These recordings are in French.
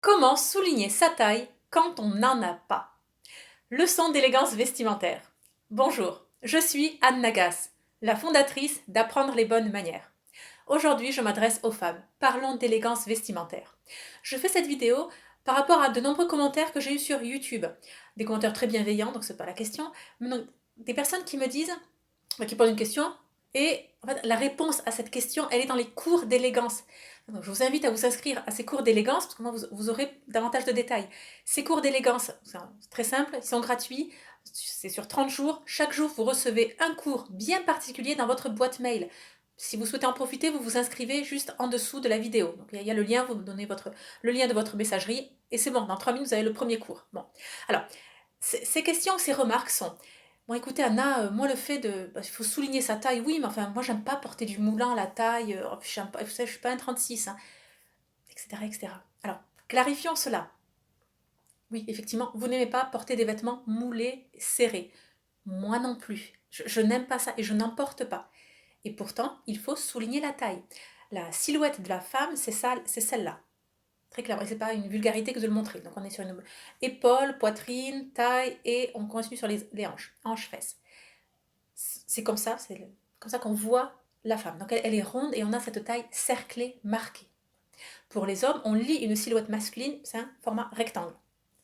Comment souligner sa taille quand on n'en a pas? Leçon d'élégance vestimentaire. Bonjour, je suis Anne Nagas, la fondatrice d'Apprendre les bonnes manières. Aujourd'hui, je m'adresse aux femmes. Parlons d'élégance vestimentaire. Je fais cette vidéo par rapport à de nombreux commentaires que j'ai eus sur YouTube. Des commentaires très bienveillants, donc c'est pas la question, mais donc, des personnes qui me disent, qui posent une question, et en fait, la réponse à cette question, elle est dans les cours d'élégance. Donc, je vous invite à vous inscrire à ces cours d'élégance, parce que moi, vous aurez davantage de détails. Ces cours d'élégance, c'est très simple, ils sont gratuits, c'est sur 30 jours. Chaque jour, vous recevez un cours bien particulier dans votre boîte mail. Si vous souhaitez en profiter, vous vous inscrivez juste en dessous de la vidéo. Donc, il y a le lien, vous me donnez le lien de votre messagerie, et c'est bon, dans 3 minutes, vous avez le premier cours. Bon. Alors, ces questions, ces remarques sont: bon, écoutez, Anna, moi, le fait de. Bah, il faut souligner sa taille, oui, mais enfin, moi, j'aime pas porter du moulin à la taille, j'aime pas, vous savez, je suis pas un 36, hein, etc., etc. Alors, clarifions cela. Oui, effectivement, vous n'aimez pas porter des vêtements moulés, serrés. Moi non plus. Je n'aime pas ça et je n'en porte pas. Et pourtant, il faut souligner la taille. La silhouette de la femme, c'est ça, c'est celle-là. Très clairement. Et c'est pas une vulgarité que de le montrer. Donc on est sur une épaule, poitrine, taille et on continue sur les hanches, hanches-fesses. C'est comme ça, c'est comme ça qu'on voit la femme. Donc elle est ronde et on a cette taille cerclée, marquée. Pour les hommes, on lit une silhouette masculine, c'est un format rectangle.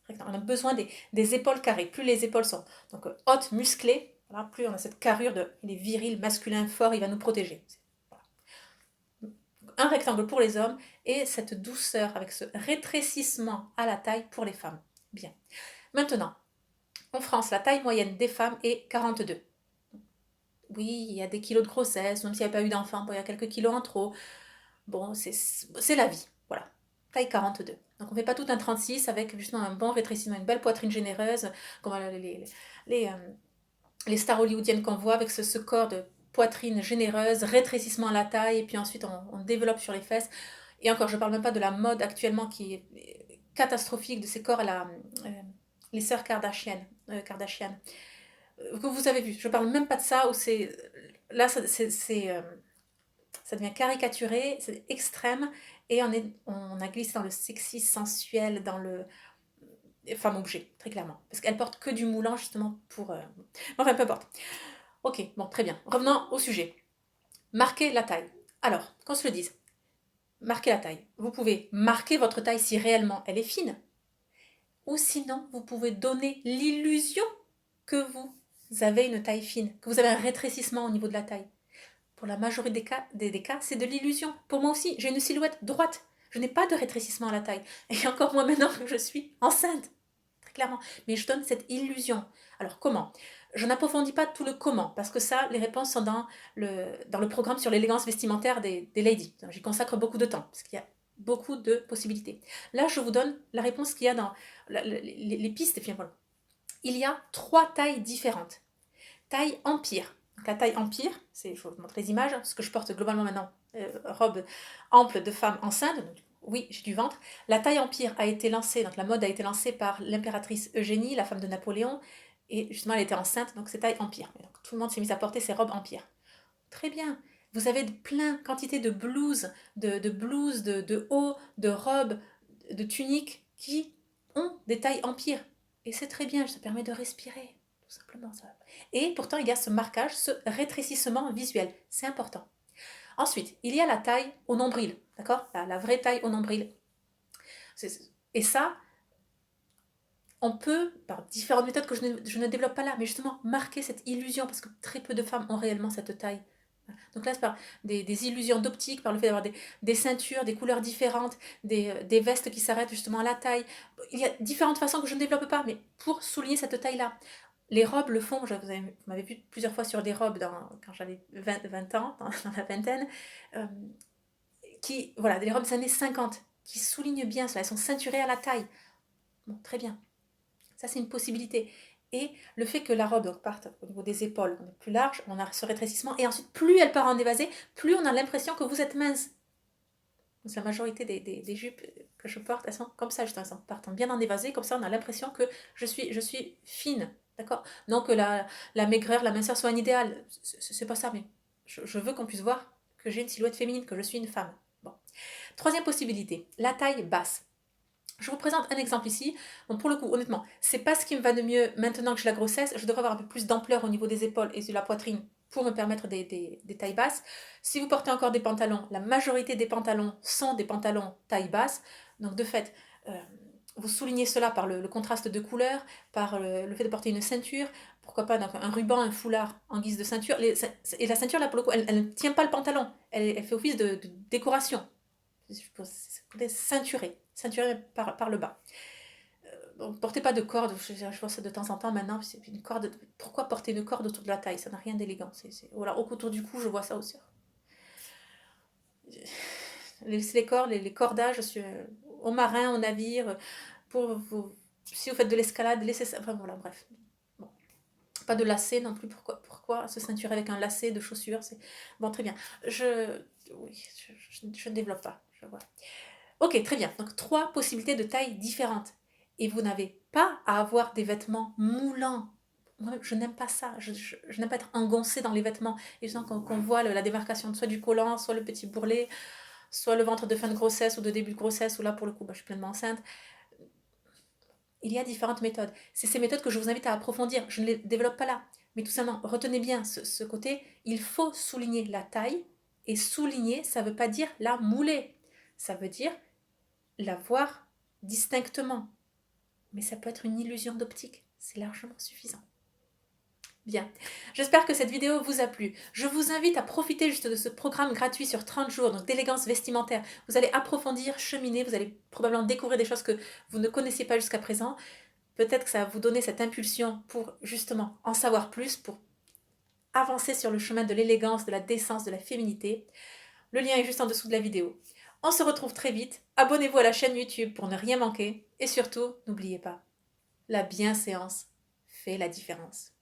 On a besoin des épaules carrées. Plus les épaules sont donc hautes, musclées, voilà, plus on a cette carrure de il est viril, masculin, fort, il va nous protéger. Voilà. Un rectangle pour les hommes et cette douceur avec ce rétrécissement à la taille pour les femmes. Bien. Maintenant, en France, la taille moyenne des femmes est 42. Oui, il y a des kilos de grossesse, même s'il n'y a pas eu d'enfant, bon, il y a quelques kilos en trop. Bon, c'est la vie. Voilà. Taille 42. Donc on ne fait pas tout un 36 avec justement un bon rétrécissement, une belle poitrine généreuse, comme les, euh, les stars hollywoodiennes qu'on voit avec ce corps de poitrine généreuse, rétrécissement à la taille, et puis ensuite on développe sur les fesses. Et encore, je ne parle même pas de la mode actuellement qui est catastrophique de ces corps à les sœurs Kardashian, que vous avez vu. Je ne parle même pas de ça, où c'est là, ça devient caricaturé, c'est extrême, et on a glissé dans le sexy sensuel, dans le femme objet, très clairement. Parce qu'elle porte que du moulant, justement, pour... Enfin, peu importe. Ok, bon, très bien. Revenons au sujet. Marquer la taille. Alors, qu'on se le dise. Marquer la taille. Vous pouvez marquer votre taille si réellement elle est fine. Ou sinon, vous pouvez donner l'illusion que vous avez une taille fine, que vous avez un rétrécissement au niveau de la taille. Pour la majorité des cas, c'est de l'illusion. Pour moi aussi, j'ai une silhouette droite. Je n'ai pas de rétrécissement à la taille. Et encore moins maintenant que je suis enceinte. Très clairement. Mais je donne cette illusion. Alors comment? Je n'approfondis pas tout le comment, parce que ça, les réponses sont dans le programme sur l'élégance vestimentaire des ladies. J'y consacre beaucoup de temps, parce qu'il y a beaucoup de possibilités. Là, je vous donne la réponse qu'il y a dans les pistes. Finalement. Il y a 3 tailles différentes. Taille empire. Donc la taille empire, je vous montre les images, ce que je porte globalement maintenant, robe ample de femme enceinte, donc oui, j'ai du ventre. La taille empire a été lancée, donc la mode a été lancée par l'impératrice Eugénie, la femme de Napoléon, et justement elle était enceinte, donc c'est taille empire. Et donc, tout le monde s'est mis à porter ses robes empire. Très bien. Vous avez plein quantité de blouses, de hauts, de robes, de tuniques qui ont des tailles empire. Et c'est très bien, ça permet de respirer, tout simplement ça. Et pourtant, il y a ce marquage, ce rétrécissement visuel. C'est important. Ensuite, il y a la taille au nombril, d'accord, la vraie taille au nombril. Et ça, on peut, par différentes méthodes que je ne développe pas là, mais justement marquer cette illusion, parce que très peu de femmes ont réellement cette taille. Donc là, c'est par des illusions d'optique, par le fait d'avoir des ceintures, des couleurs différentes, des vestes qui s'arrêtent justement à la taille. Il y a différentes façons que je ne développe pas, mais pour souligner cette taille-là. Les robes le font, vous m'avez vu plusieurs fois sur des robes quand j'avais 20 ans, dans la vingtaine, euh, voilà, des robes des années 50, qui soulignent bien cela, elles sont ceinturées à la taille. Bon, très bien. Ça, c'est une possibilité. Et le fait que la robe donc, parte au niveau des épaules, on est plus large, on a ce rétrécissement, et ensuite, plus elle part en évasé, plus on a l'impression que vous êtes mince. Donc, la majorité des jupes que je porte, elles sont comme ça, justement, elles partent bien en évasé, comme ça, on a l'impression que je suis fine, d'accord? Non que la maigreur, la minceur soit un idéal, c'est pas ça, mais je veux qu'on puisse voir que j'ai une silhouette féminine, que je suis une femme. Bon. Troisième possibilité, la taille basse. Je vous présente un exemple ici. Bon, pour le coup, honnêtement, c'est pas ce qui me va de mieux maintenant que j'ai la grossesse. Je devrais avoir un peu plus d'ampleur au niveau des épaules et de la poitrine pour me permettre des tailles basses. Si vous portez encore des pantalons, la majorité des pantalons sont des pantalons taille basse. Donc de fait, euh, vous soulignez cela par le contraste de couleurs, par le fait de porter une ceinture, pourquoi pas donc, un ruban, un foulard en guise de ceinture. Et la ceinture, là, pour le coup, elle ne tient pas le pantalon. Elle fait office de décoration. Ceinturé, ceinturé par le bas. Bon, portez pas de corde, je vois ça de temps en temps maintenant, c'est une corde, pourquoi porter une corde autour de la taille, ça n'a rien d'élégant. Voilà, autour du cou, je vois ça aussi. Laissez les cordes, les cordages au marin, au navire, si vous faites de l'escalade, laissez ça, enfin voilà, bref. Bon. Pas de lacet non plus, pourquoi se ceinturer avec un lacet de chaussures, bon, très bien. Oui, je ne développe pas, je vois. Ok, très bien. Donc, 3 possibilités de tailles différentes. Et vous n'avez pas à avoir des vêtements moulants. Moi, je n'aime pas ça. Je n'aime pas être engoncée dans les vêtements. Et qu'on voit la démarcation, soit du collant, soit le petit bourrelet, soit le ventre de fin de grossesse ou de début de grossesse, ou là, pour le coup, je suis pleinement enceinte. Il y a différentes méthodes. C'est ces méthodes que je vous invite à approfondir. Je ne les développe pas là. Mais tout simplement, retenez bien ce côté. Il faut souligner la taille. Et souligner, ça ne veut pas dire la mouler. Ça veut dire la voir distinctement. Mais ça peut être une illusion d'optique, c'est largement suffisant. Bien, j'espère que cette vidéo vous a plu. Je vous invite à profiter juste de ce programme gratuit sur 30 jours, donc d'élégance vestimentaire. Vous allez approfondir, cheminer, vous allez probablement découvrir des choses que vous ne connaissiez pas jusqu'à présent. Peut-être que ça va vous donner cette impulsion pour justement en savoir plus, pour avancer sur le chemin de l'élégance, de la décence, de la féminité. Le lien est juste en dessous de la vidéo. On se retrouve très vite. Abonnez-vous à la chaîne YouTube pour ne rien manquer. Et surtout, n'oubliez pas, la bienséance fait la différence.